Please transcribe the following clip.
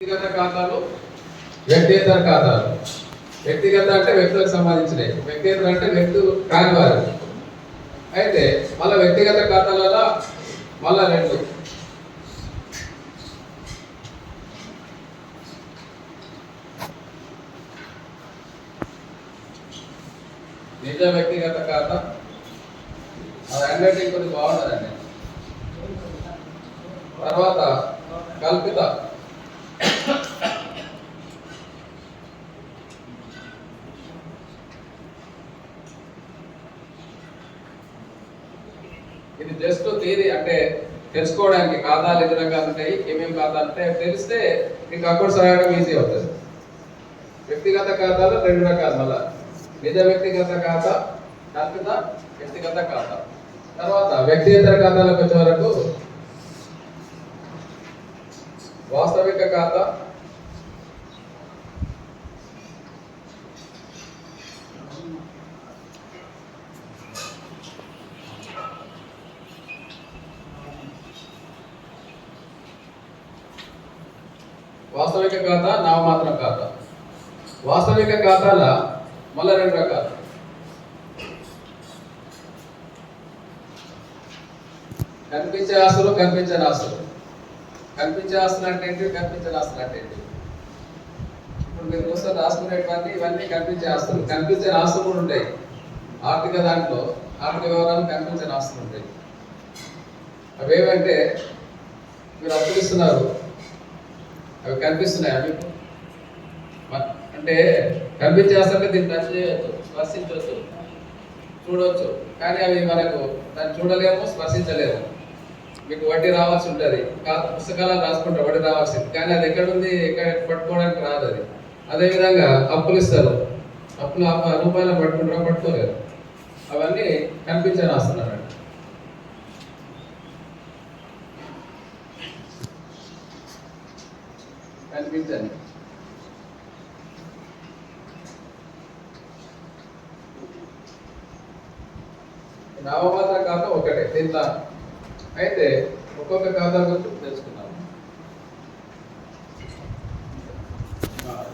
వ్యక్తిగత ఖాతాలు, వ్యక్తిగత ఖాతాలు. వ్యక్తిగత అంటే వ్యక్తులకు సంబంధించినవి, వ్యక్తిగత అంటే వ్యక్తులు కాని వారు. అయితే మళ్ళీ వ్యక్తిగత ఖాతాలలో మళ్ళా రెండు. నిజ వ్యక్తిగత ఖాతా, అది హ్యాండ్ రైటింగ్ కొద్దిగా బాగుంటుందండి. తర్వాత కల్పిత, ఇది జస్ట్ థియరీ, అంటే తెలుసుకోవడానికి ఖాతాలు ఎన్ని రకాలు ఉంటాయి, ఏమేమి ఖాతాలు ఉంటాయి తెలిస్తే మీకు అకౌంట్స్ రాయడం ఈజీ అవుతుంది. వ్యక్తిగత ఖాతాలు రెండు రకాలు, మళ్ళా నిజ వ్యక్తిగత ఖాతా, కల్పిత వ్యక్తిగత ఖాతా. తర్వాత వ్యక్తిగత ఖాతాలకు వచ్చే వరకు వాస్తవిక ఖాతా, వాస్తవిక ఖాతా, నామమాత్రం ఖాతా. వాస్తవిక ఖాతాల మళ్ళీ రెండు రకాలు. కనిపించే ఆస్తులు, కనిపించని ఆస్తులు. కనిపించే ఆస్తులు అంటే ఏంటి, కనిపించని ఆస్తులు అంటే ఏంటి? ఇప్పుడు మీరు చూస్తే రాసుకునేటువంటి ఇవన్నీ కనిపించే ఆస్తులు. కనిపించని ఆస్తులు కూడా ఉంటాయి ఆర్థిక దాంట్లో. ఆర్థిక వివరాలు కనిపించని ఆస్తులు ఉంటాయి. అవేమంటే మీరు అప్పులు ఇస్తున్నారు, అవి కనిపిస్తున్నాయి. అవి అంటే కనిపించే ఆస్తులు దీన్ని టచ్ చేయొచ్చు, స్పర్శించవచ్చు, చూడవచ్చు. కానీ అవి మనకు దాన్ని చూడలేము, స్పర్శించలేము. మీకు వడ్డీ రావాల్సి ఉంటుంది, పుస్తకాలను రాసుకుంటే వడ్డీ రావాల్సింది, కానీ అది ఎక్కడుంది, ఎక్కడ పట్టుకోవడానికి రాదు. అది అదేవిధంగా అప్పులు ఇస్తారు, అప్పులు రూపాయలు పట్టుకుంటారో పట్టుకోలేరు. అవన్నీ కనిపించని ఆస్తులు అన్నట్టు. కనిపించండి. నామమాత్ర ఖాతా ఒకటే దీంట్లో. అయితే ఒక్కొక్క ఖాతా గురించి తెలుసుకుందాం.